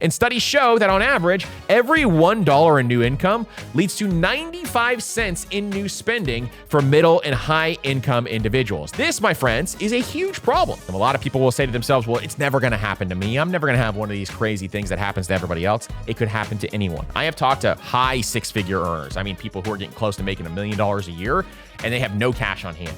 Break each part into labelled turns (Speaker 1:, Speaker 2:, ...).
Speaker 1: And studies show that on average, every $1 in new income leads to 95 cents in new spending for middle and high income individuals. This, my friends, is a huge problem. And a lot of people will say to themselves, well, it's never going to happen to me. I'm never going to have one of these crazy things that happens to everybody else. It could happen to anyone. I have talked to high six-figure earners. I mean, people who are getting close to making $1 million a year, and they have no cash on hand.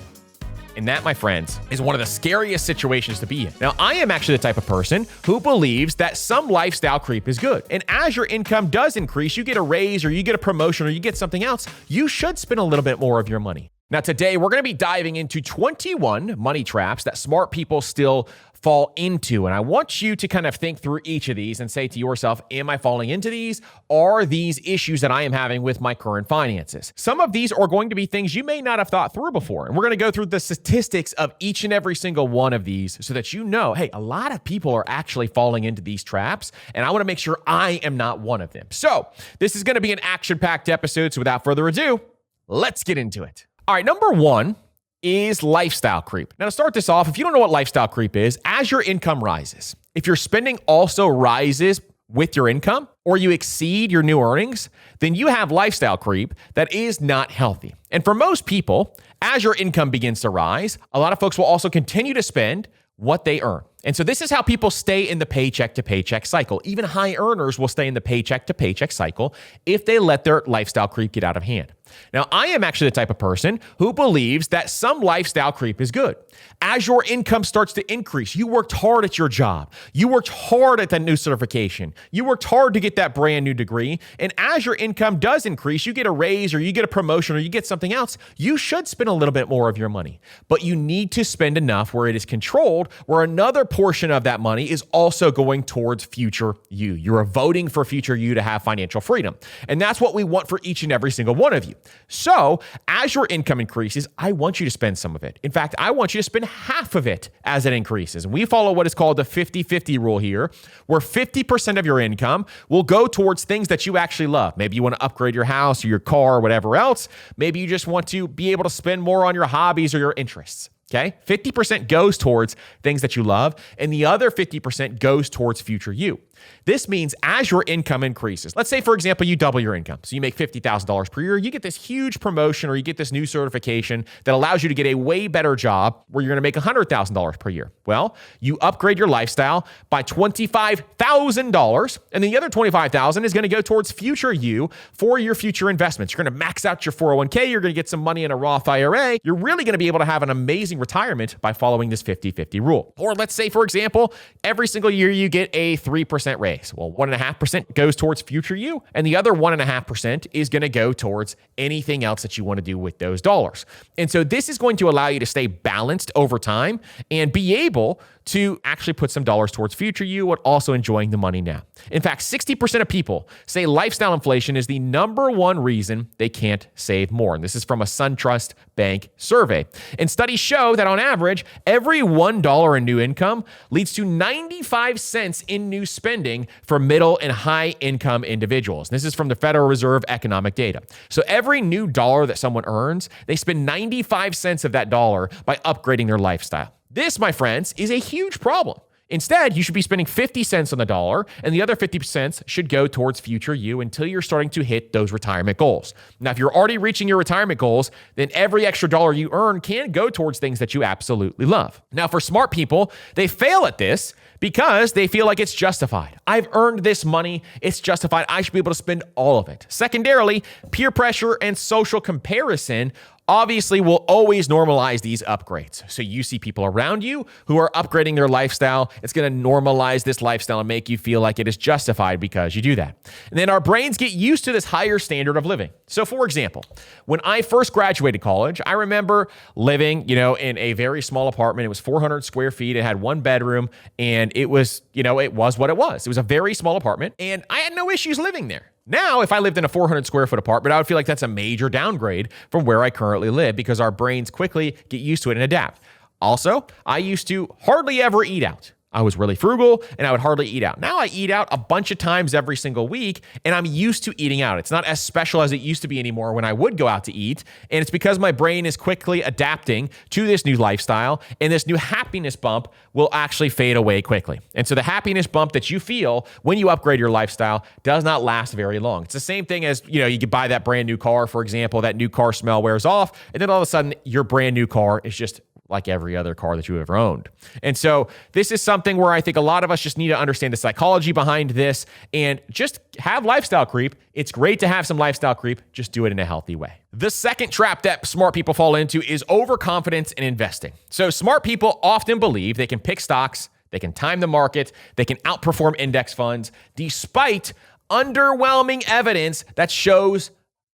Speaker 1: And that, my friends, is one of the scariest situations to be in. Now, I am actually the type of person who believes that some lifestyle creep is good. And as your income does increase, you get a raise or you get a promotion or you get something else, you should spend a little bit more of your money. Now, today, we're going to be diving into 21 money traps that smart people still fall into. And I want you to kind of think through each of these and say to yourself, am I falling into these? Are these issues that I am having with my current finances? Some of these are going to be things you may not have thought through before. And we're going to go through the statistics of each and every single one of these so that you know, hey, a lot of people are actually falling into these traps. And I want to make sure I am not one of them. So this is going to be an action-packed episode. So without further ado, let's get into it. All right, number one is lifestyle creep. Now, to start this off, if you don't know what lifestyle creep is, as your income rises, if your spending also rises with your income or you exceed your new earnings, then you have lifestyle creep that is not healthy. And for most people, as your income begins to rise, a lot of folks will also continue to spend what they earn. And so this is how people stay in the paycheck to paycheck cycle. Even high earners will stay in the paycheck to paycheck cycle if they let their lifestyle creep get out of hand. Now, I am actually the type of person who believes that some lifestyle creep is good. As your income starts to increase, you worked hard at your job. You worked hard at that new certification. You worked hard to get that brand new degree. And as your income does increase, you get a raise or you get a promotion or you get something else, you should spend a little bit more of your money. But you need to spend enough where it is controlled, where another portion of that money is also going towards future you. You're voting for future you to have financial freedom. And that's what we want for each and every single one of you. So as your income increases, I want you to spend some of it. In fact, I want you to spend half of it as it increases. And we follow what is called the 50-50 rule here, where 50% of your income will go towards things that you actually love. Maybe you want to upgrade your house or your car or whatever else. Maybe you just want to be able to spend more on your hobbies or your interests. Okay, 50% goes towards things that you love, and the other 50% goes towards future you. This means as your income increases, let's say, for example, you double your income. So you make $50,000 per year, you get this huge promotion or you get this new certification that allows you to get a way better job where you're going to make $100,000 per year. Well, you upgrade your lifestyle by $25,000, and the other $25,000 is going to go towards future you for your future investments. You're going to max out your 401k, you're going to get some money in a Roth IRA. You're really going to be able to have an amazing retirement by following this 50-50 rule. Or let's say, for example, every single year you get a 3% raise. Well, 1.5% goes towards future you, and the other 1.5% is going to go towards anything else that you want to do with those dollars. And so this is going to allow you to stay balanced over time and be able to actually put some dollars towards future you while also enjoying the money now. In fact, 60% of people say lifestyle inflation is the number one reason they can't save more. And this is from a SunTrust Bank survey. And studies show that on average, every $1 in new income leads to 95 cents in new spending for middle and high income individuals. This is from the Federal Reserve economic data. So every new dollar that someone earns, they spend 95 cents of that dollar by upgrading their lifestyle. This, my friends, is a huge problem. Instead, you should be spending 50 cents on the dollar, and the other 50 cents should go towards future you until you're starting to hit those retirement goals. Now, if you're already reaching your retirement goals, then every extra dollar you earn can go towards things that you absolutely love. Now, for smart people, they fail at this because they feel like it's justified. I've earned this money. It's justified. I should be able to spend all of it. Secondarily, peer pressure and social comparison obviously will always normalize these upgrades. So you see people around you who are upgrading their lifestyle. It's going to normalize this lifestyle and make you feel like it is justified because you do that. And then our brains get used to this higher standard of living. So for example, when I first graduated college, I remember living, in a very small apartment. It was 400 square feet. It had one bedroom, and it was, it was what it was. It was a very small apartment, and I had no issues living there. Now, if I lived in a 400 square foot apartment, I would feel like that's a major downgrade from where I currently live because our brains quickly get used to it and adapt. Also, I used to hardly ever eat out. I was really frugal and I would hardly eat out. Now I eat out a bunch of times every single week and I'm used to eating out. It's not as special as it used to be anymore when I would go out to eat. And it's because my brain is quickly adapting to this new lifestyle, and this new happiness bump will actually fade away quickly. And so the happiness bump that you feel when you upgrade your lifestyle does not last very long. It's the same thing as, you could buy that brand new car, for example, that new car smell wears off, and then all of a sudden your brand new car is just like every other car that you ever owned. And so this is something where I think a lot of us just need to understand the psychology behind this and just have lifestyle creep. It's great to have some lifestyle creep. Just do it in a healthy way. The second trap that smart people fall into is overconfidence in investing. So smart people often believe they can pick stocks, they can time the market, they can outperform index funds, despite underwhelming evidence that shows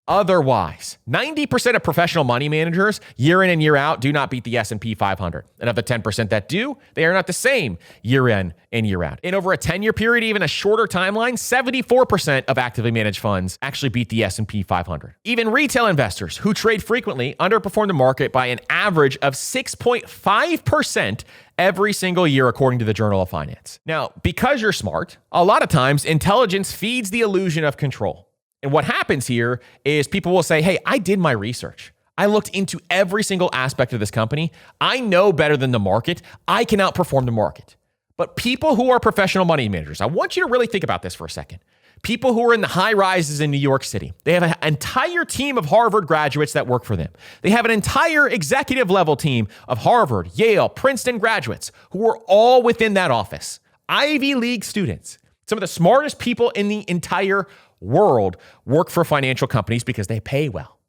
Speaker 1: otherwise. 90% of professional money managers year in and year out do not beat the S&P 500. And of the 10% that do, they are not the same year in and year out. In over a 10-year period, even a shorter timeline, 74% of actively managed funds actually beat the S&P 500. Even retail investors who trade frequently underperform the market by an average of 6.5% every single year, according to the Journal of Finance. Now, because you're smart, a lot of times intelligence feeds the illusion of control. And what happens here is people will say, hey, I did my research. I looked into every single aspect of this company. I know better than the market. I can outperform the market. But people who are professional money managers, I want you to really think about this for a second. People who are in the high rises in New York City, they have an entire team of Harvard graduates that work for them. They have an entire executive level team of Harvard, Yale, Princeton graduates who are all within that office. Ivy League students, some of the smartest people in the entire world work for financial companies because they pay well.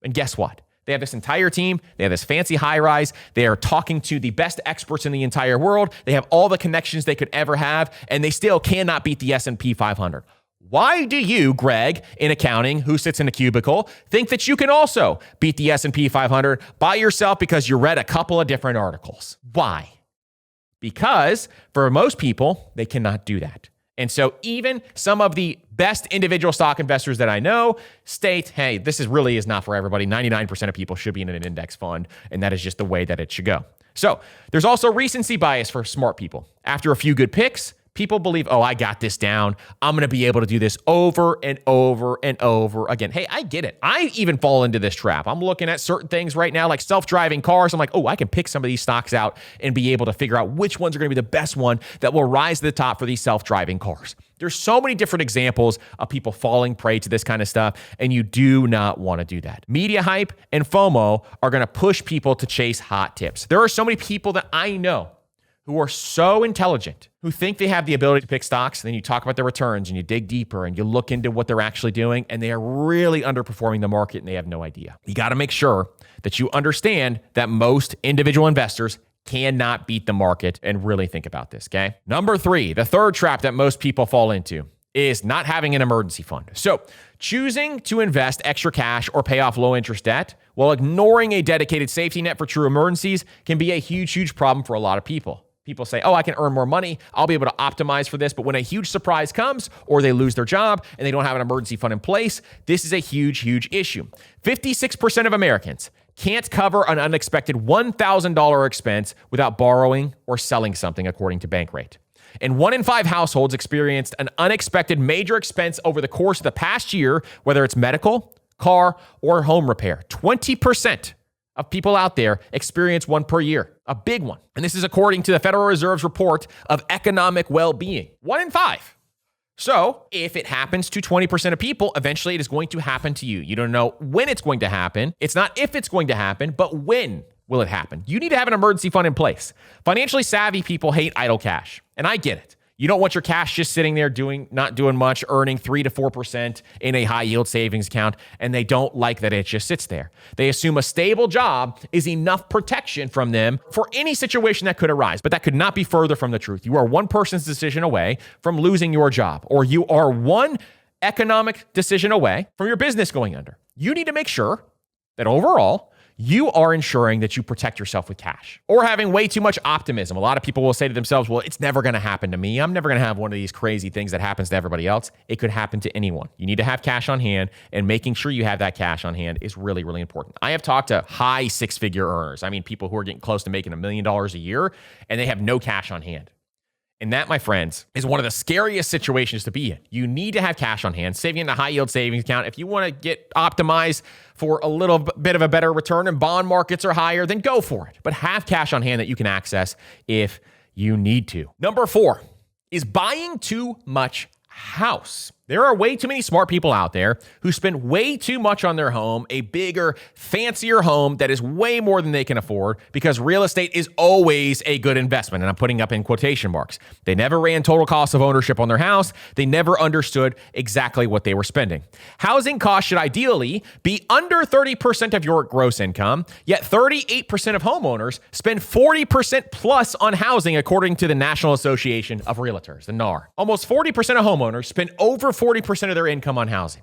Speaker 1: And guess what? They have this entire team. They have this fancy high rise. They are talking to the best experts in the entire world. They have all the connections they could ever have, and they still cannot beat the S&P 500. Why do you, Greg, in accounting, who sits in a cubicle, think that you can also beat the S&P 500 by yourself because you read a couple of different articles? Why? Because for most people, they cannot do that. And so even some of the best individual stock investors that I know state, hey, this really is not for everybody. 99% of people should be in an index fund, and that is just the way that it should go. So there's also recency bias for smart people. After a few good picks, people believe, oh, I got this down. I'm going to be able to do this over and over and over again. Hey, I get it. I even fall into this trap. I'm looking at certain things right now, like self-driving cars. I'm like, oh, I can pick some of these stocks out and be able to figure out which ones are going to be the best one that will rise to the top for these self-driving cars. There's so many different examples of people falling prey to this kind of stuff, and you do not want to do that. Media hype and FOMO are going to push people to chase hot tips. There are so many people that I know who are so intelligent, who think they have the ability to pick stocks, and then you talk about their returns and you dig deeper and you look into what they're actually doing, and they are really underperforming the market and they have no idea. You got to make sure that you understand that most individual investors cannot beat the market, and really think about this, okay? Number 3, the third trap that most people fall into is not having an emergency fund. So choosing to invest extra cash or pay off low interest debt while ignoring a dedicated safety net for true emergencies can be a huge, huge problem for a lot of people. People say, oh, I can earn more money. I'll be able to optimize for this. But when a huge surprise comes, or they lose their job and they don't have an emergency fund in place, this is a huge, huge issue. 56% of Americans can't cover an unexpected $1,000 expense without borrowing or selling something, according to Bankrate. And 1 in 5 households experienced an unexpected major expense over the course of the past year, whether it's medical, car, or home repair. 20% of people out there experience one per year, a big one. And this is according to the Federal Reserve's report of economic well-being. 1 in 5. So if it happens to 20% of people, eventually it is going to happen to you. You don't know when it's going to happen. It's not if it's going to happen, but when will it happen? You need to have an emergency fund in place. Financially savvy people hate idle cash, and I get it. You don't want your cash just sitting there not doing much, earning 3 to 4% in a high yield savings account, and they don't like that it just sits there. They assume a stable job is enough protection from them for any situation that could arise, but that could not be further from the truth. You are one person's decision away from losing your job, or you are one economic decision away from your business going under. You need to make sure that overall, you are ensuring that you protect yourself with cash, or having way too much optimism. A lot of people will say to themselves, well, it's never going to happen to me. I'm never going to have one of these crazy things that happens to everybody else. It could happen to anyone. You need to have cash on hand, and making sure you have that cash on hand is really, really important. I have talked to high 6-figure earners. I mean, people who are getting close to making $1 million a year, and they have no cash on hand. And that, my friends, is one of the scariest situations to be in. You need to have cash on hand, saving in a high yield savings account. If you want to get optimized for a little bit of a better return and bond markets are higher, then go for it. But have cash on hand that you can access if you need to. Number 4 is buying too much house. There are way too many smart people out there who spend way too much on their home, a bigger, fancier home that is way more than they can afford, because real estate is always a good investment. And I'm putting up in quotation marks. They never ran total cost of ownership on their house. They never understood exactly what they were spending. Housing costs should ideally be under 30% of your gross income, yet 38% of homeowners spend 40% plus on housing, according to the National Association of Realtors, the NAR. Almost 40% of homeowners spend over 40% of their income on housing.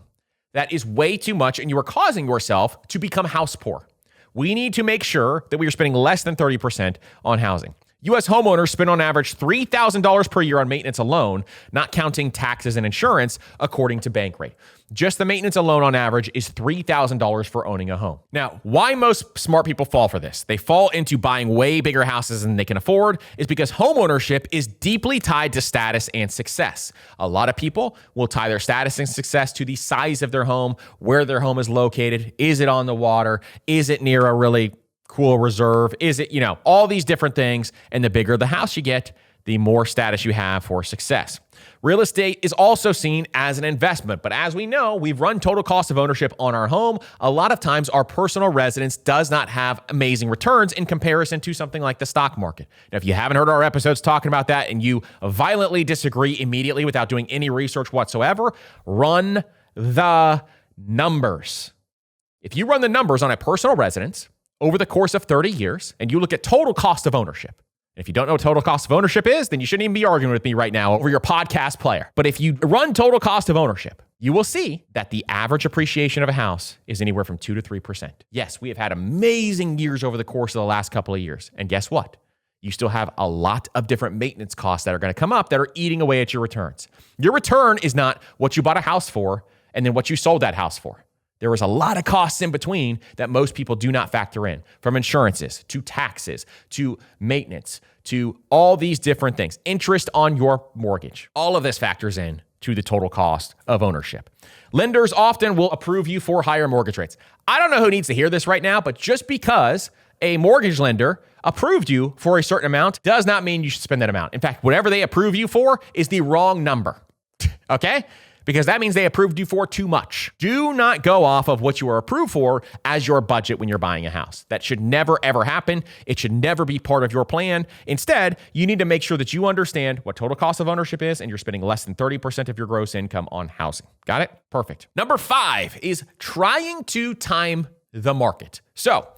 Speaker 1: That is way too much, and you are causing yourself to become house poor. We need to make sure that we are spending less than 30% on housing. U.S. homeowners spend on average $3,000 per year on maintenance alone, not counting taxes and insurance, according to Bankrate. Just the maintenance alone on average is $3,000 for owning a home. Now, why most smart people fall for this? They fall into buying way bigger houses than they can afford is because homeownership is deeply tied to status and success. A lot of people will tie their status and success to the size of their home, where their home is located. Is it on the water? Is it near a really cool reserve? Is it, all these different things. And the bigger the house you get, the more status you have for success. Real estate is also seen as an investment, but as we know, we've run total cost of ownership on our home. A lot of times our personal residence does not have amazing returns in comparison to something like the stock market. Now, if you haven't heard our episodes talking about that and you violently disagree immediately without doing any research whatsoever, run the numbers. If you run the numbers on a personal residence over the course of 30 years and you look at total cost of ownership, and if you don't know what total cost of ownership is, then you shouldn't even be arguing with me right now over your podcast player. But if you run total cost of ownership, you will see that the average appreciation of a house is anywhere from 2 to 3%. Yes, we have had amazing years over the course of the last couple of years. And guess what? You still have a lot of different maintenance costs that are going to come up that are eating away at your returns. Your return is not what you bought a house for and then what you sold that house for. There was a lot of costs in between that most people do not factor in, from insurances to taxes to maintenance to all these different things, interest on your mortgage. All of this factors in to the total cost of ownership. Lenders often will approve you for higher mortgage rates. I don't know who needs to hear this right now, but just because a mortgage lender approved you for a certain amount does not mean you should spend that amount. In fact, whatever they approve you for is the wrong number, okay? Because that means they approved you for too much. Do not go off of what you are approved for as your budget when you're buying a house. That should never, ever happen. It should never be part of your plan. Instead, you need to make sure that you understand what total cost of ownership is and you're spending less than 30% of your gross income on housing. Got it? Perfect. Number 5 is trying to time the market. So,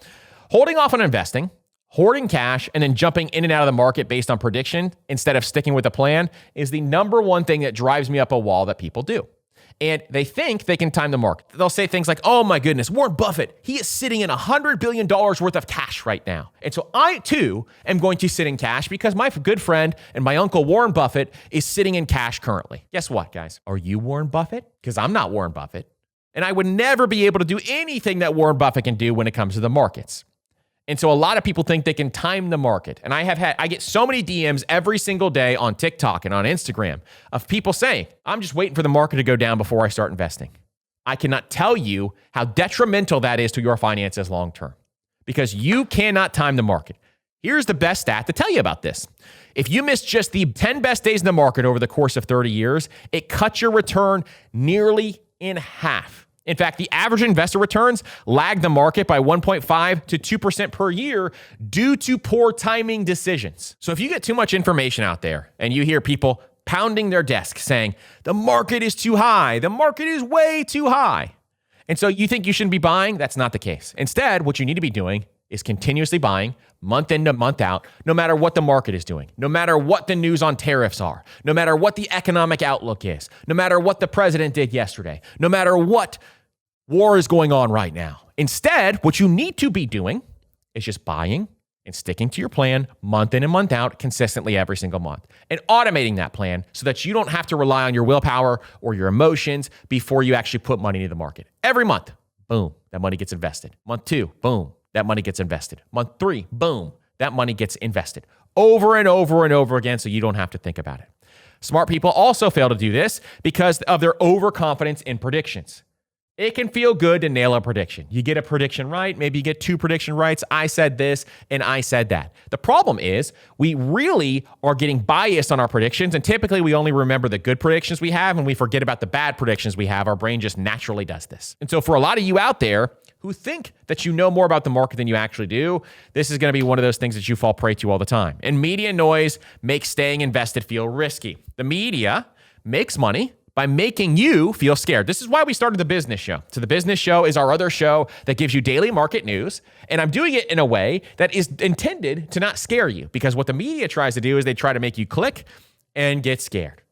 Speaker 1: holding off on investing, hoarding cash, and then jumping in and out of the market based on prediction instead of sticking with a plan is the number one thing that drives me up a wall that people do. And they think they can time the market. They'll say things like, oh my goodness, Warren Buffett, he is sitting in $100 billion worth of cash right now. And so I too am going to sit in cash because my good friend and my uncle Warren Buffett is sitting in cash currently. Guess what, guys? Are you Warren Buffett? Because I'm not Warren Buffett. And I would never be able to do anything that Warren Buffett can do when it comes to the markets. And so a lot of people think they can time the market. And I get so many DMs every single day on TikTok and on Instagram of people saying, I'm just waiting for the market to go down before I start investing. I cannot tell you how detrimental that is to your finances long-term because you cannot time the market. Here's the best stat to tell you about this. If you miss just the 10 best days in the market over the course of 30 years, it cuts your return nearly in half. In fact, the average investor returns lag the market by 1.5 to 2% per year due to poor timing decisions. So if you get too much information out there and you hear people pounding their desk saying, the market is too high, the market is way too high, and so you think you shouldn't be buying, that's not the case. Instead, what you need to be doing is continuously buying month in to month out, no matter what the market is doing, no matter what the news on tariffs are, no matter what the economic outlook is, no matter what the president did yesterday, no matter what war is going on right now. Instead, what you need to be doing is just buying and sticking to your plan month in and month out consistently every single month and automating that plan so that you don't have to rely on your willpower or your emotions before you actually put money into the market. Every month, boom, that money gets invested. Month 2, boom, that money gets invested. Month 3, boom, that money gets invested over and over and over again so you don't have to think about it. Smart people also fail to do this because of their overconfidence in predictions. It can feel good to nail a prediction. You get a prediction right, maybe you get 2 prediction rights. I said this and I said that. The problem is we really are getting biased on our predictions, and typically we only remember the good predictions we have and we forget about the bad predictions we have. Our brain just naturally does this. And so for a lot of you out there who think that you know more about the market than you actually do, this is going to be one of those things that you fall prey to all the time. And media noise makes staying invested feel risky. The media makes money by making you feel scared. This is why we started the business show. So the business show is our other show that gives you daily market news. And I'm doing it in a way that is intended to not scare you, because what the media tries to do is they try to make you click and get scared.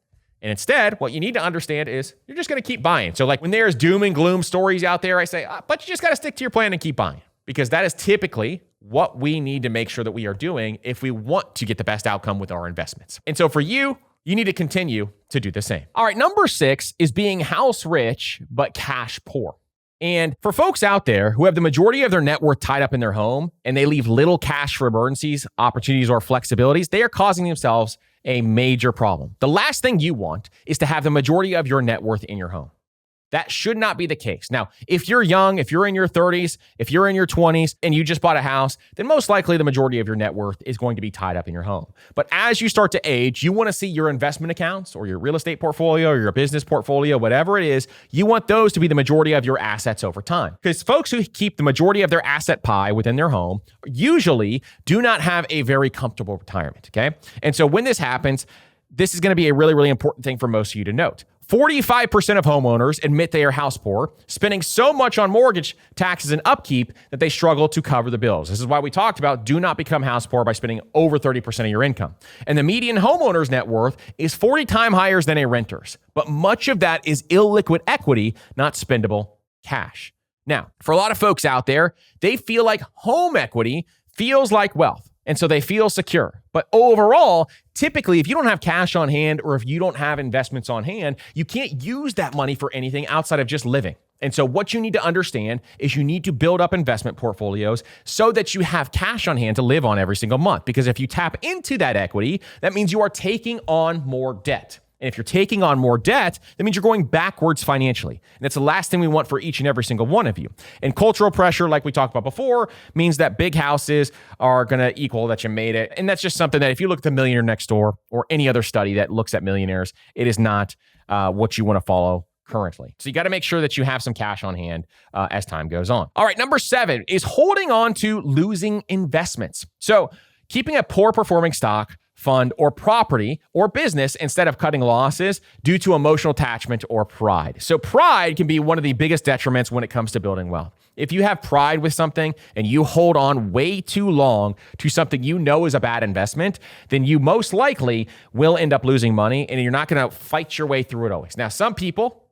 Speaker 1: And instead, what you need to understand is you're just going to keep buying. So like when there's doom and gloom stories out there, I say, but you just got to stick to your plan and keep buying, because that is typically what we need to make sure that we are doing if we want to get the best outcome with our investments. And so for you need to continue to do the same. All right, number 6 is being house rich, but cash poor. And for folks out there who have the majority of their net worth tied up in their home and they leave little cash for emergencies, opportunities, or flexibilities, they are causing themselves a major problem. The last thing you want is to have the majority of your net worth in your home. That should not be the case. Now, if you're young, if you're in your 30s, if you're in your 20s, and you just bought a house, then most likely the majority of your net worth is going to be tied up in your home. But as you start to age, you want to see your investment accounts or your real estate portfolio or your business portfolio, whatever it is, you want those to be the majority of your assets over time. Because folks who keep the majority of their asset pie within their home usually do not have a very comfortable retirement, okay? And so when this happens, this is going to be a really, really important thing for most of you to note. 45% of homeowners admit they are house poor, spending so much on mortgage, taxes, and upkeep that they struggle to cover the bills. This is why we talked about do not become house poor by spending over 30% of your income. And the median homeowner's net worth is 40 times higher than a renter's, but much of that is illiquid equity, not spendable cash. Now, for a lot of folks out there, they feel like home equity feels like wealth, and so they feel secure. But overall, typically, if you don't have cash on hand or if you don't have investments on hand, you can't use that money for anything outside of just living. And so what you need to understand is you need to build up investment portfolios so that you have cash on hand to live on every single month. Because if you tap into that equity, that means you are taking on more debt. And if you're taking on more debt, that means you're going backwards financially. And that's the last thing we want for each and every single one of you. And cultural pressure, like we talked about before, means that big houses are going to equal that you made it. And that's just something that if you look at the Millionaire Next Door or any other study that looks at millionaires, it is not what you want to follow currently. So you got to make sure that you have some cash on hand as time goes on. All right, number 7 is holding on to losing investments. So keeping a poor performing stock, fund, or property or business instead of cutting losses due to emotional attachment or pride. So pride can be one of the biggest detriments when it comes to building wealth. If you have pride with something and you hold on way too long to something you know is a bad investment, then you most likely will end up losing money and you're not going to fight your way through it always. Now, some people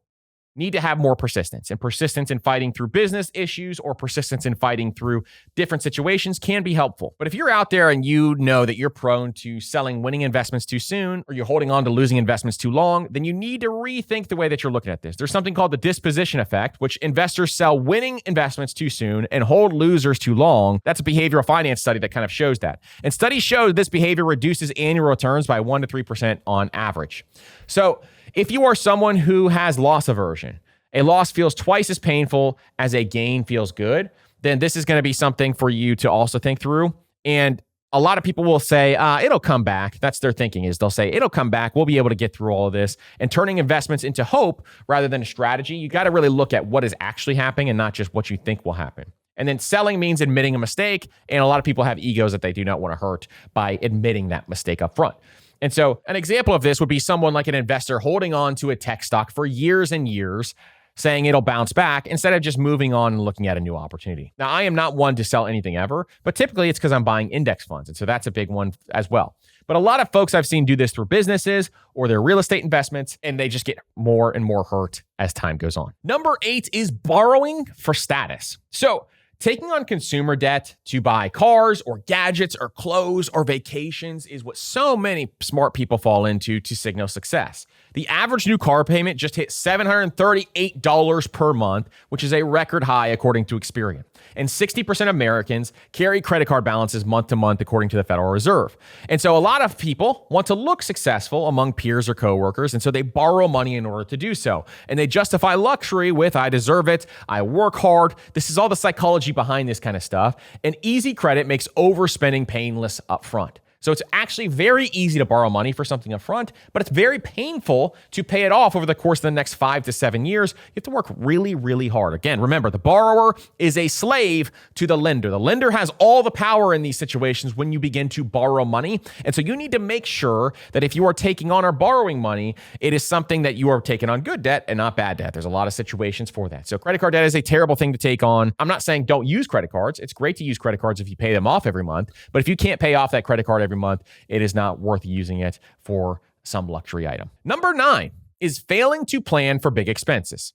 Speaker 1: need to have more persistence, and persistence in fighting through business issues or persistence in fighting through different situations can be helpful. But if you're out there and you know that you're prone to selling winning investments too soon, or you're holding on to losing investments too long, then you need to rethink the way that you're looking at this. There's something called the disposition effect, which investors sell winning investments too soon and hold losers too long. That's a behavioral finance study that kind of shows that. And studies show this behavior reduces annual returns by 1% to 3% on average. So if you are someone who has loss aversion, a loss feels twice as painful as a gain feels good, then this is going to be something for you to also think through. And a lot of people will say, it'll come back. That's their thinking, is they'll say, it'll come back. We'll be able to get through all of this. And turning investments into hope rather than a strategy, you got to really look at what is actually happening and not just what you think will happen. And then selling means admitting a mistake. And a lot of people have egos that they do not want to hurt by admitting that mistake up front. And so an example of this would be someone like an investor holding on to a tech stock for years and years, saying it'll bounce back instead of just moving on and looking at a new opportunity. Now, I am not one to sell anything ever, but typically it's because I'm buying index funds. And so that's a big one as well. But a lot of folks I've seen do this through businesses or their real estate investments, and they just get more and more hurt as time goes on. Number 8 is borrowing for status. So Taking on consumer debt to buy cars or gadgets or clothes or vacations is what so many smart people fall into to signal success. The average new car payment just hit $738 per month, which is a record high according to Experian. And 60% of Americans carry credit card balances month to month according to the Federal Reserve. And so a lot of people want to look successful among peers or coworkers, and so they borrow money in order to do so. And they justify luxury with, I deserve it, I work hard. This is all the psychology behind this kind of stuff. And easy credit makes overspending painless up front. So it's actually very easy to borrow money for something up front, but it's very painful to pay it off over the course of the next 5 to 7 years. You have to work really, really hard. Again, remember, the borrower is a slave to the lender. The lender has all the power in these situations when you begin to borrow money. And so you need to make sure that if you are taking on or borrowing money, it is something that you are taking on good debt and not bad debt. There's a lot of situations for that. So credit card debt is a terrible thing to take on. I'm not saying don't use credit cards. It's great to use credit cards if you pay them off every month. But if you can't pay off that credit card every month, it is not worth using it for some luxury item. Number 9 is failing to plan for big expenses.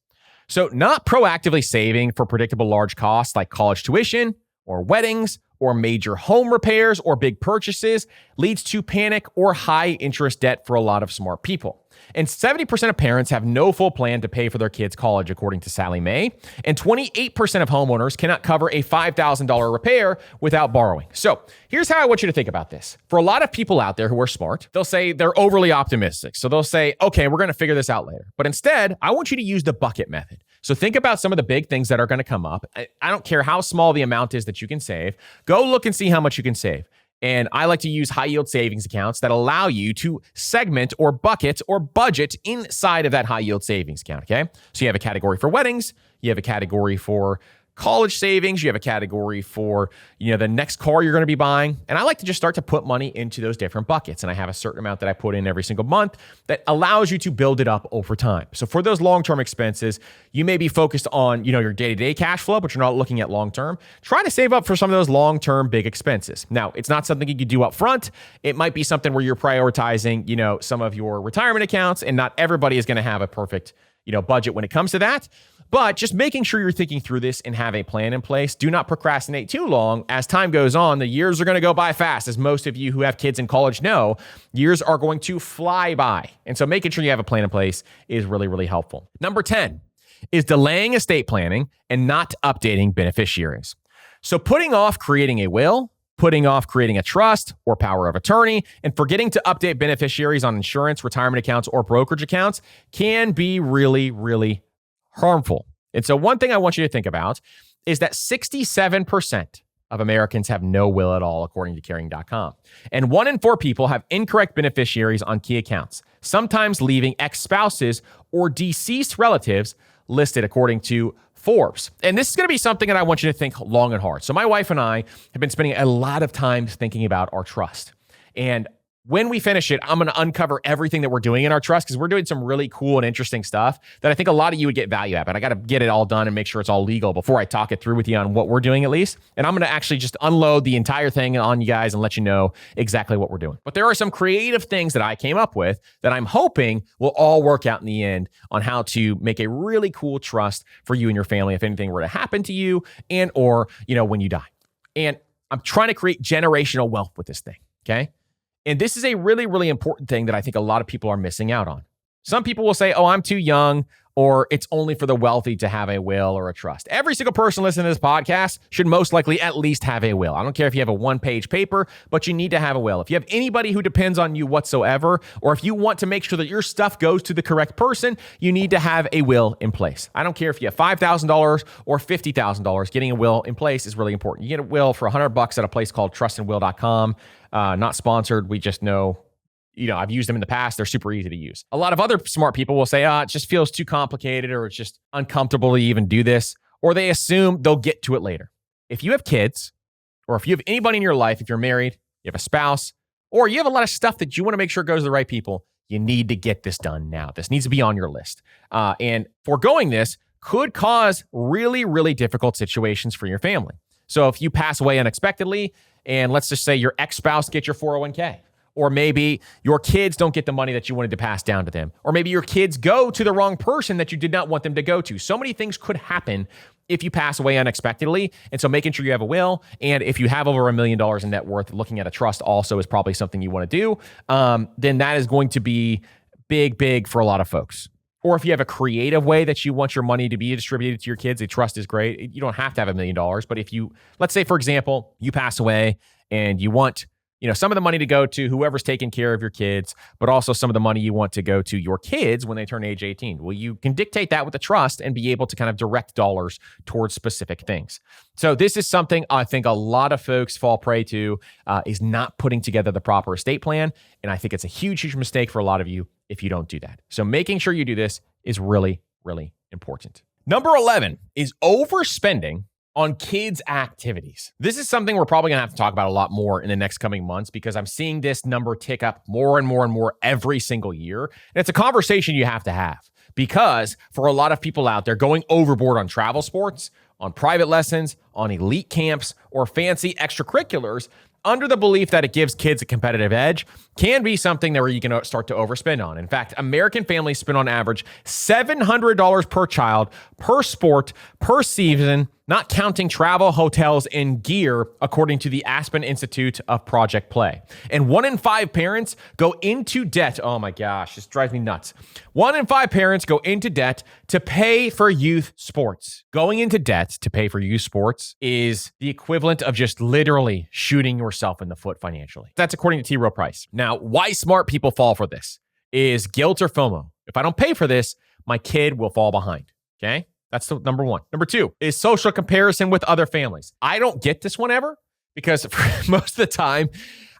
Speaker 1: So not proactively saving for predictable large costs like college tuition or weddings or major home repairs or big purchases leads to panic or high interest debt for a lot of smart people. And 70% of parents have no full plan to pay for their kids' college, according to Sally Mae. And 28% of homeowners cannot cover a $5,000 repair without borrowing. So here's how I want you to think about this. For a lot of people out there who are smart, they'll say they're overly optimistic. So they'll say, okay, we're going to figure this out later. But instead, I want you to use the bucket method. So think about some of the big things that are going to come up. I don't care how small the amount is that you can save. Go look and see how much you can save. And I like to use high yield savings accounts that allow you to segment or bucket or budget inside of that high yield savings account, okay? So you have a category for weddings, you have a category for college savings, you have a category for, the next car you're going to be buying. And I like to just start to put money into those different buckets. And I have a certain amount that I put in every single month that allows you to build it up over time. So for those long-term expenses, you may be focused on, your day-to-day cash flow, but you're not looking at long-term. Try to save up for some of those long-term big expenses. Now, it's not something you can do up front. It might be something where you're prioritizing, some of your retirement accounts, and not everybody is going to have a perfect, budget when it comes to that. But just making sure you're thinking through this and have a plan in place. Do not procrastinate too long. As time goes on, the years are going to go by fast. As most of you who have kids in college know, years are going to fly by. And so making sure you have a plan in place is really, really helpful. Number 10 is delaying estate planning and not updating beneficiaries. So putting off creating a will, putting off creating a trust or power of attorney, and forgetting to update beneficiaries on insurance, retirement accounts, or brokerage accounts can be really, really harmful. And so one thing I want you to think about is that 67% of Americans have no will at all, according to caring.com. And 1 in 4 people have incorrect beneficiaries on key accounts, sometimes leaving ex-spouses or deceased relatives listed, according to Forbes. And this is going to be something that I want you to think long and hard. So my wife and I have been spending a lot of time thinking about our trust. And when we finish it, I'm going to uncover everything that we're doing in our trust because we're doing some really cool and interesting stuff that I think a lot of you would get value at. But I got to get it all done and make sure it's all legal before I talk it through with you on what we're doing at least. And I'm going to actually just unload the entire thing on you guys and let you know exactly what we're doing. But there are some creative things that I came up with that I'm hoping will all work out in the end on how to make a really cool trust for you and your family if anything were to happen to you and or, when you die. And I'm trying to create generational wealth with this thing, okay? And this is a really, really important thing that I think a lot of people are missing out on. Some people will say, oh, I'm too young, or it's only for the wealthy to have a will or a trust. Every single person listening to this podcast should most likely at least have a will. I don't care if you have a 1-page paper, but you need to have a will. If you have anybody who depends on you whatsoever, or if you want to make sure that your stuff goes to the correct person, you need to have a will in place. I don't care if you have $5,000 or $50,000. Getting a will in place is really important. You get a will for $100 at a place called trustandwill.com. Not sponsored. We just know, I've used them in the past. They're super easy to use. A lot of other smart people will say, it just feels too complicated or it's just uncomfortable to even do this. Or they assume they'll get to it later. If you have kids or if you have anybody in your life, if you're married, you have a spouse, or you have a lot of stuff that you want to make sure goes to the right people, you need to get this done now. This needs to be on your list. And foregoing this could cause really, really difficult situations for your family. So if you pass away unexpectedly, and let's just say your ex-spouse gets your 401k, or maybe your kids don't get the money that you wanted to pass down to them, or maybe your kids go to the wrong person that you did not want them to go to. So many things could happen if you pass away unexpectedly. And so making sure you have a will, and if you have over $1 million in net worth, looking at a trust also is probably something you want to do. Then that is going to be big for a lot of folks. Or if you have a creative way that you want your money to be distributed to your kids, a trust is great. You don't have to have $1 million, but if you, let's say, for example, you pass away and you want, some of the money to go to whoever's taking care of your kids, but also some of the money you want to go to your kids when they turn age 18. Well, you can dictate that with the trust and be able to kind of direct dollars towards specific things. So this is something I think a lot of folks fall prey to, is not putting together the proper estate plan. And I think it's a huge mistake for a lot of you if you don't do that. So making sure you do this is really important. Number 11 is overspending on kids' activities. This is something we're probably gonna have to talk about a lot more in the next coming months, because I'm seeing this number tick up more and more every single year. And it's a conversation you have to have, because for a lot of people out there, going overboard on travel sports, on private lessons, on elite camps, or fancy extracurriculars, under the belief that it gives kids a competitive edge, can be something that where you can start to overspend on. In fact, American families spend on average $700 per child, per sport, per season, not counting travel, hotels, and gear, according to the Aspen Institute of Project Play. And 1 in 5 parents go into debt. Oh my gosh, this drives me nuts. 1 in 5 parents go into debt to pay for youth sports. Going into debt to pay for youth sports is the equivalent of just literally shooting yourself in the foot financially. That's according to T. Rowe Price. Now, why smart people fall for this is guilt or FOMO. If I don't pay for this, my kid will fall behind. Okay? That's the number 1. Number 2 is social comparison with other families. I don't get this one ever, because for most of the time,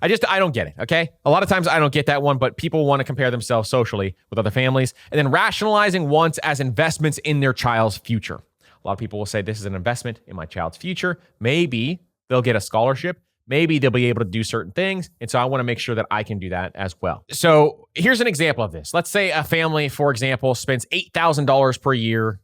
Speaker 1: I don't get it, okay? A lot of times I don't get that one, but people want to compare themselves socially with other families, and then rationalizing wants as investments in their child's future. A lot of people will say, this is an investment in my child's future. Maybe they'll get a scholarship. Maybe they'll be able to do certain things. And so I want to make sure that I can do that as well. So here's an example of this. Let's say a family, for example, spends $8,000 per year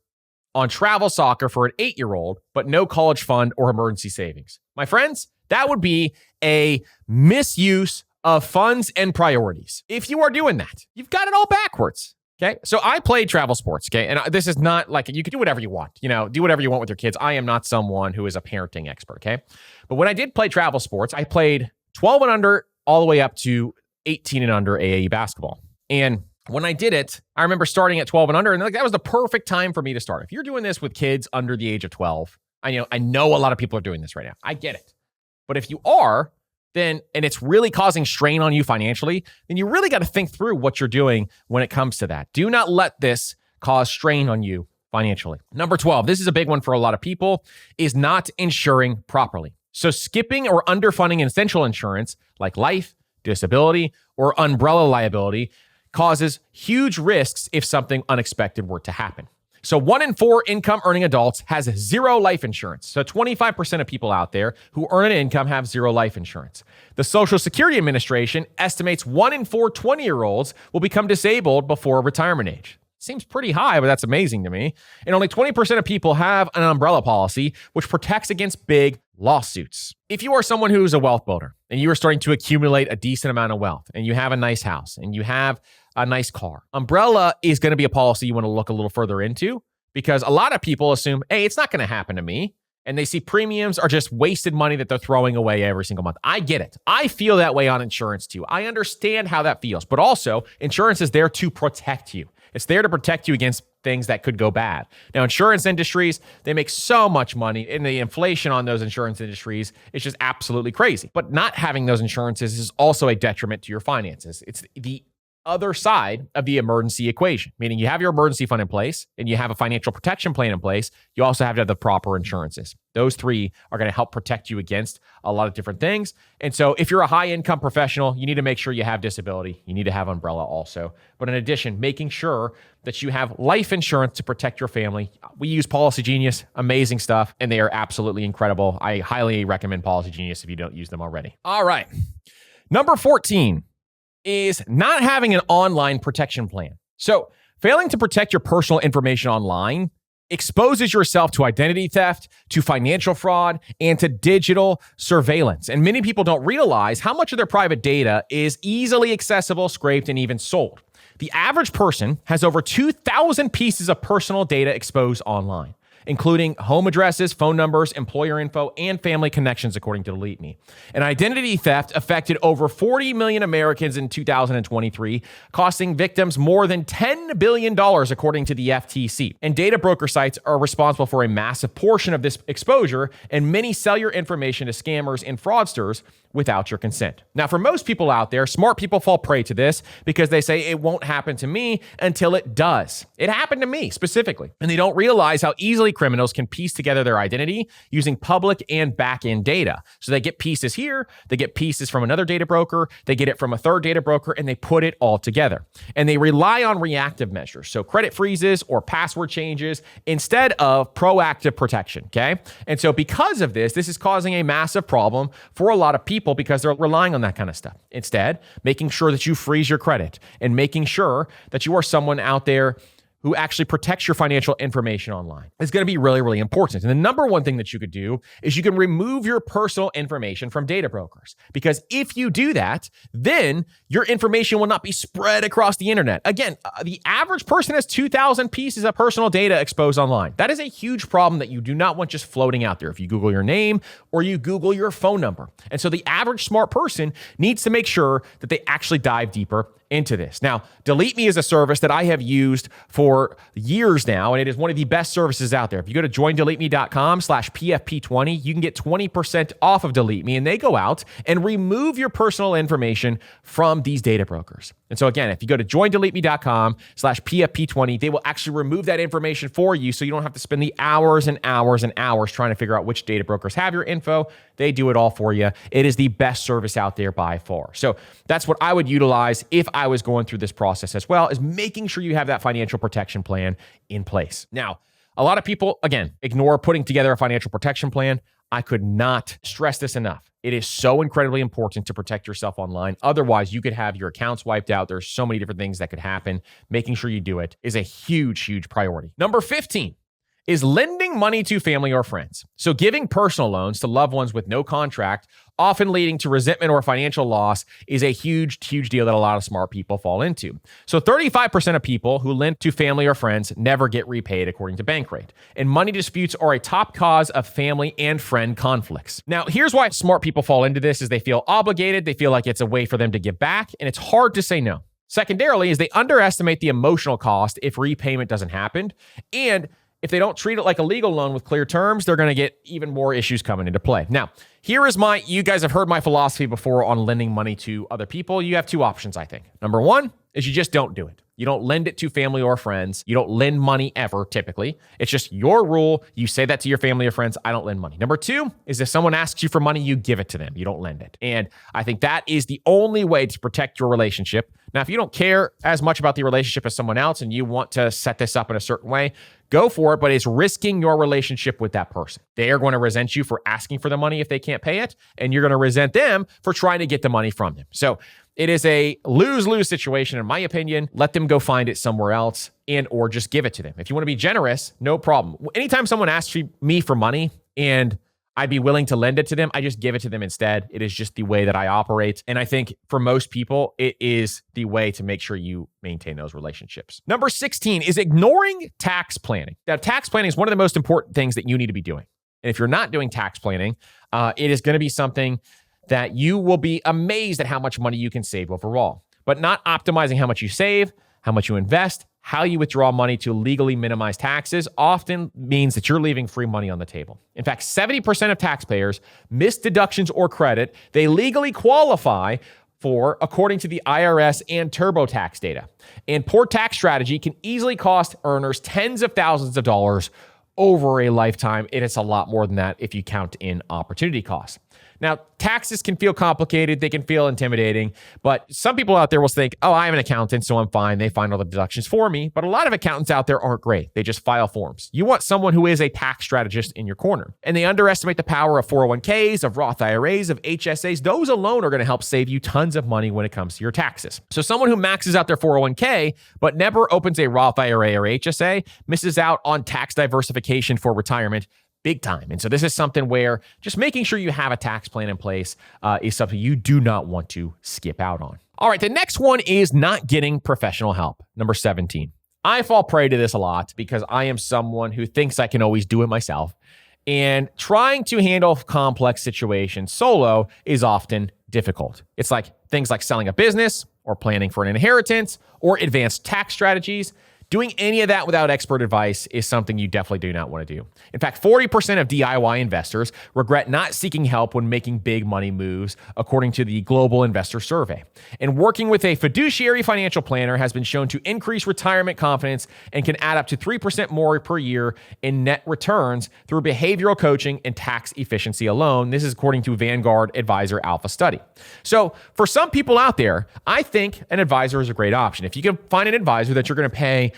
Speaker 1: on travel soccer for an 8-year-old, but no college fund or emergency savings. My friends, that would be a misuse of funds and priorities. If you are doing that, you've got it all backwards. Okay. So I played travel sports. Okay. And this is not like, you can do whatever you want, do whatever you want with your kids. I am not someone who is a parenting expert. Okay. But when I did play travel sports, I played 12 and under all the way up to 18 and under AAU basketball. And when I did it, I remember starting at 12 and under, and that was the perfect time for me to start. If you're doing this with kids under the age of 12, I know a lot of people are doing this right now. I get it. But if you are, then, and it's really causing strain on you financially, then you really got to think through what you're doing when it comes to that. Do not let this cause strain on you financially. Number 12, this is a big one for a lot of people, is not insuring properly. So skipping or underfunding essential insurance like life, disability, or umbrella liability causes huge risks if something unexpected were to happen. So 1 in 4 income earning adults has 0 life insurance. So 25% of people out there who earn an income have 0 life insurance. The Social Security Administration estimates 1 in 4 20-year-olds will become disabled before retirement age. Seems pretty high, but that's amazing to me. And only 20% of people have an umbrella policy, which protects against big lawsuits. If you are someone who's a wealth builder and you are starting to accumulate a decent amount of wealth and you have a nice house and you have a nice car, umbrella is going to be a policy you want to look a little further into, because a lot of people assume, hey, it's not going to happen to me. And they see premiums are just wasted money that they're throwing away every single month. I get it. I feel that way on insurance too. I understand how that feels, but also insurance is there to protect you. It's there to protect you against things that could go bad. Now, insurance industries, they make so much money, and the inflation on those insurance industries is just absolutely crazy. But not having those insurances is also a detriment to your finances. It's the other side of the emergency equation, meaning you have your emergency fund in place and you have a financial protection plan in place. You also have to have the proper insurances. Those 3 are going to help protect you against a lot of different things. And so if you're a high income professional, you need to make sure you have disability. You need to have umbrella also. But in addition, making sure that you have life insurance to protect your family. We use Policy Genius, amazing stuff, and they are absolutely incredible. I highly recommend Policy Genius if you don't use them already. All right. Number 14 is not having an online protection plan. So failing to protect your personal information online exposes yourself to identity theft, to financial fraud, and to digital surveillance. And many people don't realize how much of their private data is easily accessible, scraped, and even sold. The average person has over 2,000 pieces of personal data exposed online. including home addresses, phone numbers, employer info, and family connections, according to Delete Me. And identity theft affected over 40 million Americans in 2023, costing victims more than $10 billion, according to the FTC. And data broker sites are responsible for a massive portion of this exposure, and many sell your information to scammers and fraudsters without your consent. Now, for most people out there, smart people fall prey to this because they say it won't happen to me until it does. It happened to me specifically. And they don't realize how easily criminals can piece together their identity using public and back-end data. So they get pieces here, they get pieces from another data broker, they get it from a third data broker, and they put it all together. And they rely on reactive measures, so credit freezes or password changes, instead of proactive protection, okay? And so because of this, this is causing a massive problem for a lot of people because they're relying on that kind of stuff. Instead, making sure that you freeze your credit and making sure that you are someone out there who actually protects your financial information online is going to be really, really important. And the number one thing that you could do is you can remove your personal information from data brokers. Because if you do that, then your information will not be spread across the internet. Again, the average person has 2,000 pieces of personal data exposed online. That is a huge problem that you do not want just floating out there if you Google your name or you Google your phone number. And so the average smart person needs to make sure that they actually dive deeper into this. Now, Delete Me is a service that I have used for years now, and it is one of the best services out there. If you go to joindeleteme.com/PFP20, you can get 20% off of Delete Me, and they go out and remove your personal information from these data brokers. And so again, if you go to joindeleteme.com/PFP20, they will actually remove that information for you so you don't have to spend the hours and hours and hours trying to figure out which data brokers have your info. They do it all for you. It is the best service out there by far. So that's what I would utilize if I was going through this process as well, is making sure you have that financial protection plan in place. Now, a lot of people, again, ignore putting together a financial protection plan. I could not stress this enough. It is so incredibly important to protect yourself online. Otherwise, you could have your accounts wiped out. There's so many different things that could happen. Making sure you do it is a huge, huge priority. Number 15 is lending money to family or friends. So giving personal loans to loved ones with no contract, often leading to resentment or financial loss, is a huge, huge deal that a lot of smart people fall into. So 35% of people who lend to family or friends never get repaid, according to Bankrate. And money disputes are a top cause of family and friend conflicts. Now, here's why smart people fall into this: is they feel obligated, they feel like it's a way for them to give back, and it's hard to say no. Secondarily, is they underestimate the emotional cost if repayment doesn't happen, and if they don't treat it like a legal loan with clear terms, they're going to get even more issues coming into play. Now, here is you guys have heard my philosophy before on lending money to other people. You have two options, I think. Number one is you just don't do it. You don't lend it to family or friends. You don't lend money ever, typically. It's just your rule. You say that to your family or friends: I don't lend money. Number two is if someone asks you for money, you give it to them. You don't lend it. And I think that is the only way to protect your relationship. Now, if you don't care as much about the relationship as someone else and you want to set this up in a certain way, go for it, but it's risking your relationship with that person. They are going to resent you for asking for the money if they can't pay it, and you're going to resent them for trying to get the money from them. So it is a lose-lose situation, in my opinion. Let them go find it somewhere else or just give it to them. If you want to be generous, no problem. Anytime someone asks me for money and I'd be willing to lend it to them, I just give it to them instead. It is just the way that I operate. And I think for most people, it is the way to make sure you maintain those relationships. Number 16 is ignoring tax planning. Now, tax planning is one of the most important things that you need to be doing. And if you're not doing tax planning, it is going to be something that you will be amazed at how much money you can save overall. But not optimizing how much you save, how much you invest, how you withdraw money to legally minimize taxes often means that you're leaving free money on the table. In fact, 70% of taxpayers miss deductions or credit they legally qualify for, according to the IRS and TurboTax data. And poor tax strategy can easily cost earners tens of thousands of dollars over a lifetime. It is a lot more than that if you count in opportunity costs. Now, taxes can feel complicated. They can feel intimidating, but some people out there will think, oh, I'm an accountant, so I'm fine. They find all the deductions for me. But a lot of accountants out there aren't great. They just file forms. You want someone who is a tax strategist in your corner. And they underestimate the power of 401ks, of Roth IRAs, of HSAs. Those alone are going to help save you tons of money when it comes to your taxes. So someone who maxes out their 401k, but never opens a Roth IRA or HSA, misses out on tax diversification for retirement big time. And so this is something where just making sure you have a tax plan in place is something you do not want to skip out on. All right, the next one is not getting professional help. Number 17. I fall prey to this a lot because I am someone who thinks I can always do it myself. And trying to handle complex situations solo is often difficult. It's like things like selling a business or planning for an inheritance or advanced tax strategies. Doing any of that without expert advice is something you definitely do not want to do. In fact, 40% of DIY investors regret not seeking help when making big money moves, according to the Global Investor Survey. And working with a fiduciary financial planner has been shown to increase retirement confidence and can add up to 3% more per year in net returns through behavioral coaching and tax efficiency alone. This is according to Vanguard Advisor Alpha study. So for some people out there, I think an advisor is a great option. If you can find an advisor that you're going to pay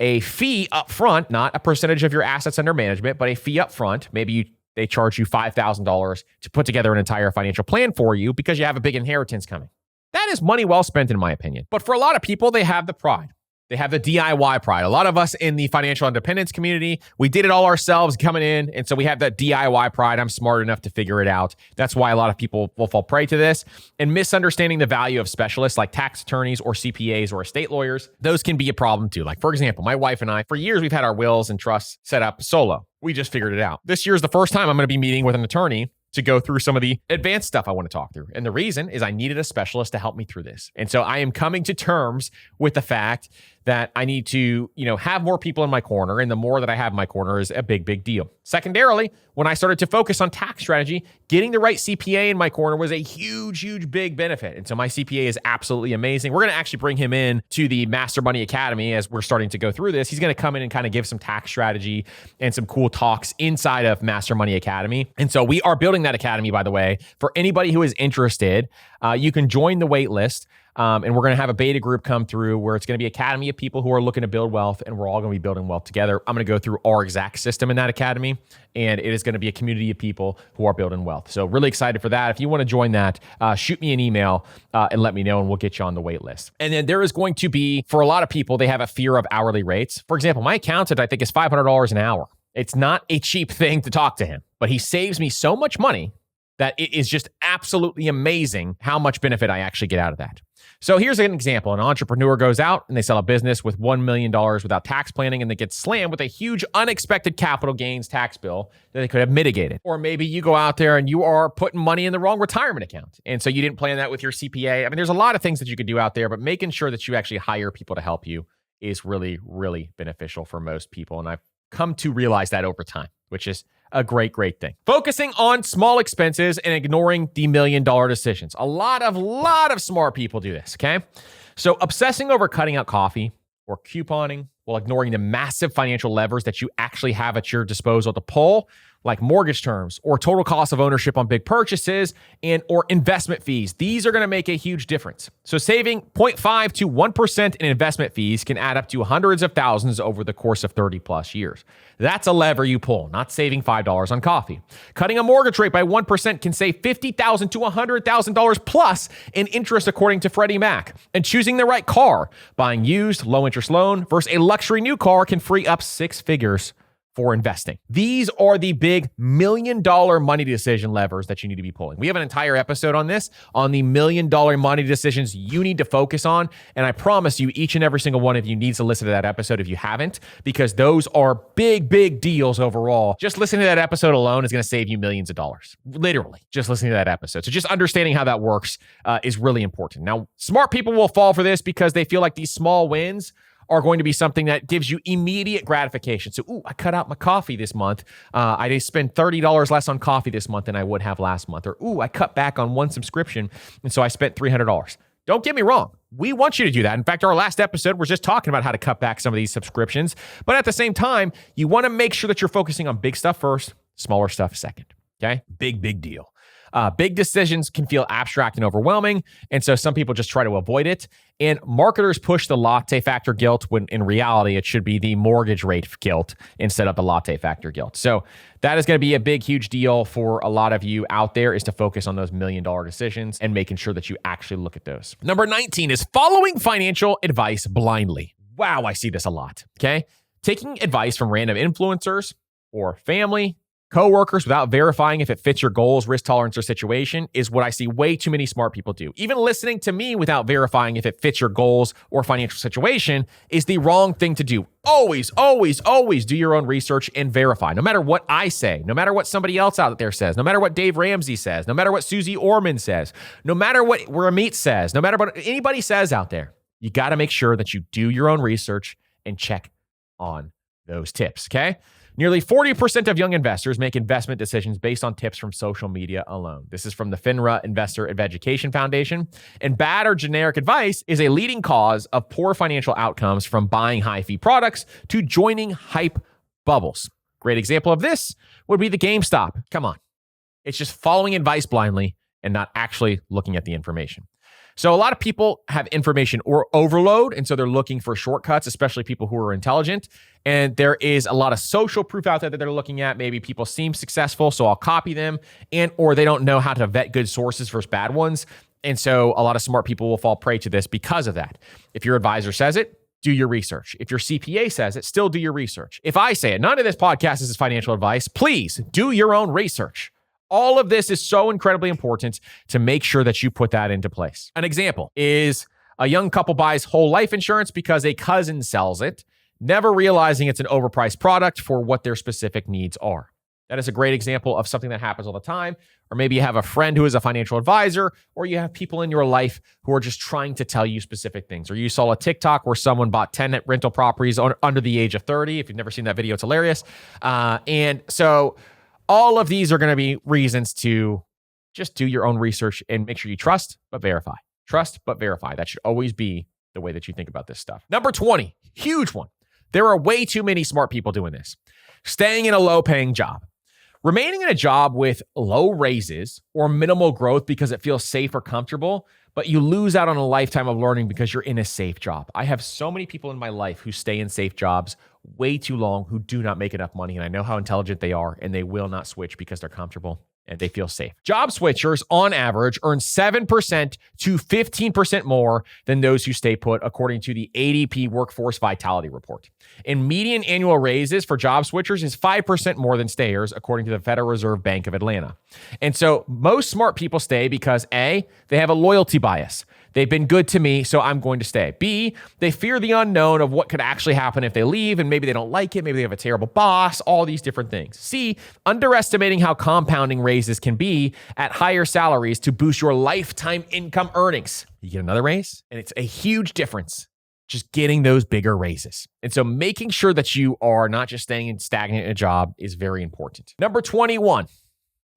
Speaker 1: a fee up front, not a percentage of your assets under management, but a fee up front. Maybe they charge you $5,000 to put together an entire financial plan for you because you have a big inheritance coming. That is money well spent, in my opinion. But for a lot of people, they have the pride. They have the DIY pride. A lot of us in the financial independence community, we did it all ourselves coming in. And so we have that DIY pride. I'm smart enough to figure it out. That's why a lot of people will fall prey to this. And misunderstanding the value of specialists like tax attorneys or CPAs or estate lawyers, those can be a problem too. Like, for example, my wife and I, for years, we've had our wills and trusts set up solo. We just figured it out. This year is the first time I'm going to be meeting with an attorney to go through some of the advanced stuff I want to talk through. And the reason is I needed a specialist to help me through this. And so I am coming to terms with the fact that I need to, have more people in my corner. And the more that I have in my corner is a big, big deal. Secondarily, when I started to focus on tax strategy, getting the right CPA in my corner was a huge, huge, big benefit. And so my CPA is absolutely amazing. We're going to actually bring him in to the Master Money Academy as we're starting to go through this. He's going to come in and kind of give some tax strategy and some cool talks inside of Master Money Academy. And so we are building that academy, by the way. For anybody who is interested, you can join the wait list. And we're going to have a beta group come through where it's going to be an academy of people who are looking to build wealth, and we're all going to be building wealth together. I'm going to go through our exact system in that academy, and it is going to be a community of people who are building wealth. So really excited for that. If you want to join that, shoot me an email and let me know, and we'll get you on the wait list. And then there is going to be, for a lot of people, they have a fear of hourly rates. For example, my accountant, I think, is $500 an hour. It's not a cheap thing to talk to him, but he saves me so much money that it is just absolutely amazing how much benefit I actually get out of that. So here's an example. An entrepreneur goes out and they sell a business with $1 million without tax planning, and they get slammed with a huge unexpected capital gains tax bill that they could have mitigated. Or maybe you go out there and you are putting money in the wrong retirement account. And so you didn't plan that with your CPA. I mean, there's a lot of things that you could do out there, but making sure that you actually hire people to help you is really, really beneficial for most people. And I've come to realize that over time, which is a great, great thing. Focusing on small expenses and ignoring the $1 million decisions. A lot of smart people do this, okay? So obsessing over cutting out coffee or couponing while ignoring the massive financial levers that you actually have at your disposal to pull, like mortgage terms or total cost of ownership on big purchases and or investment fees. These are going to make a huge difference. So saving 0.5 to 1% in investment fees can add up to hundreds of thousands over the course of 30 plus years. That's a lever you pull, not saving $5 on coffee. Cutting a mortgage rate by 1% can save $50,000 to $100,000 plus in interest, according to Freddie Mac. And choosing the right car, buying used low interest loan versus a luxury new car can free up six figures for investing. These are the big $1 million money decision levers that you need to be pulling. We have an entire episode on this, on the $1 million money decisions you need to focus on. And I promise you, each and every single one of you needs to listen to that episode if you haven't, because those are big, big deals overall. Just listening to that episode alone is going to save you millions of dollars. Literally, just listening to that episode. So just understanding how that works is really important. Now, smart people will fall for this because they feel like these small wins are going to be something that gives you immediate gratification. So, I cut out my coffee this month. I did spend $30 less on coffee this month than I would have last month. Or, I cut back on one subscription, and so I spent $300. Don't get me wrong. We want you to do that. In fact, our last episode was just talking about how to cut back some of these subscriptions. But at the same time, you want to make sure that you're focusing on big stuff first, smaller stuff second. Okay? Big deal. Big decisions can feel abstract and overwhelming, and so some people just try to avoid it. And marketers push the latte factor guilt when in reality it should be the mortgage rate guilt instead of the latte factor guilt. So that is going to be a big, huge deal for a lot of you out there, is to focus on those $1 million decisions and making sure that you actually look at those. Number 19 is following financial advice blindly. Wow, I see this a lot. Okay, taking advice from random influencers or family coworkers without verifying if it fits your goals, risk tolerance, or situation is what I see way too many smart people do. Even listening to me without verifying if it fits your goals or financial situation is the wrong thing to do. Always, always, always do your own research and verify. No matter what I say, no matter what somebody else out there says, no matter what Dave Ramsey says, no matter what Susie Orman says, no matter what Ramit says, no matter what anybody says out there, you got to make sure that you do your own research and check on those tips, okay? Nearly 40% of young investors make investment decisions based on tips from social media alone. This is from the FINRA Investor Education Foundation. And bad or generic advice is a leading cause of poor financial outcomes, from buying high-fee products to joining hype bubbles. Great example of this would be the GameStop. Come on. It's just following advice blindly and not actually looking at the information. So a lot of people have information or overload, and so they're looking for shortcuts, especially people who are intelligent. And there is a lot of social proof out there that they're looking at. Maybe people seem successful, so I'll copy them, or they don't know how to vet good sources versus bad ones. And so a lot of smart people will fall prey to this because of that. If your advisor says it, do your research. If your CPA says it, still do your research. If I say it, none of this podcast is financial advice. Please do your own research. All of this is so incredibly important to make sure that you put that into place. An example is a young couple buys whole life insurance because a cousin sells it, never realizing it's an overpriced product for what their specific needs are. That is a great example of something that happens all the time. Or maybe you have a friend who is a financial advisor, or you have people in your life who are just trying to tell you specific things. Or you saw a TikTok where someone bought 10 rental properties under the age of 30. If you've never seen that video, it's hilarious. And so all of these are going to be reasons to just do your own research and make sure you trust, but verify. Trust, but verify. That should always be the way that you think about this stuff. Number 20, huge one. There are way too many smart people doing this. Staying in a low-paying job. Remaining in a job with low raises or minimal growth because it feels safe or comfortable, but you lose out on a lifetime of learning because you're in a safe job. I have so many people in my life who stay in safe jobs way too long, who do not make enough money, and I know how intelligent they are, and they will not switch because they're comfortable and they feel safe. Job switchers, on average, earn 7% to 15% more than those who stay put, according to the ADP Workforce Vitality Report. And median annual raises for job switchers is 5% more than stayers, according to the Federal Reserve Bank of Atlanta. And so most smart people stay because A, they have a loyalty bias. They've been good to me, so I'm going to stay. B, they fear the unknown of what could actually happen if they leave, and maybe they don't like it. Maybe they have a terrible boss, all these different things. C, underestimating how compounding raises can be at higher salaries to boost your lifetime income earnings. You get another raise, and it's a huge difference just getting those bigger raises. And so making sure that you are not just staying stagnant in a job is very important. Number 21,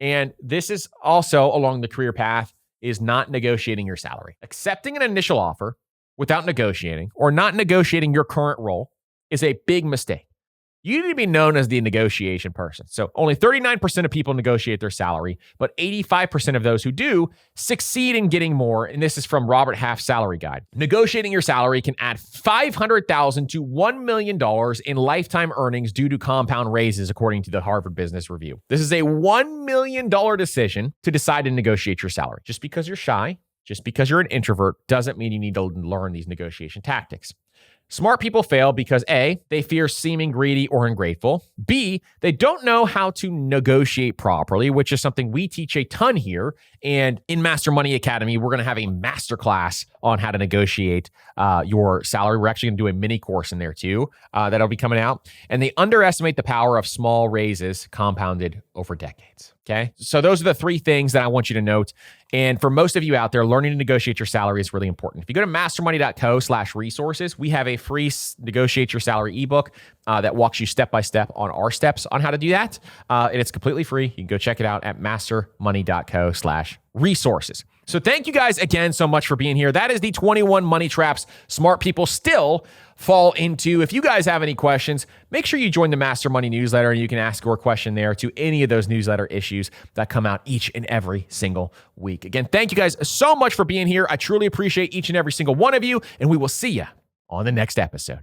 Speaker 1: and this is also along the career path, is not negotiating your salary. Accepting an initial offer without negotiating, or not negotiating your current role, is a big mistake. You need to be known as the negotiation person. So only 39% of people negotiate their salary, but 85% of those who do succeed in getting more. And this is from Robert Half's Salary Guide. Negotiating your salary can add $500,000 to $1 million in lifetime earnings due to compound raises, according to the Harvard Business Review. This is a $1 million decision to decide to negotiate your salary. Just because you're shy, just because you're an introvert, doesn't mean you need to learn these negotiation tactics. Smart people fail because A, they fear seeming greedy or ungrateful. B, they don't know how to negotiate properly, which is something we teach a ton here. And in Master Money Academy, we're going to have a masterclass on how to negotiate your salary. We're actually going to do a mini course in there too that'll be coming out. And they underestimate the power of small raises compounded over decades. Okay. So those are the three things that I want you to note. And for most of you out there, learning to negotiate your salary is really important. If you go to mastermoney.co/resources, we have a free negotiate your salary ebook that walks you step by step on our steps on how to do that. And it's completely free. You can go check it out at mastermoney.co/resources. So thank you guys again so much for being here. That is the 21 money traps smart people still fall into. If you guys have any questions, make sure you join the Master Money newsletter, and you can ask your question there to any of those newsletter issues that come out each and every single week. Again, thank you guys so much for being here. I truly appreciate each and every single one of you, and we will see you on the next episode.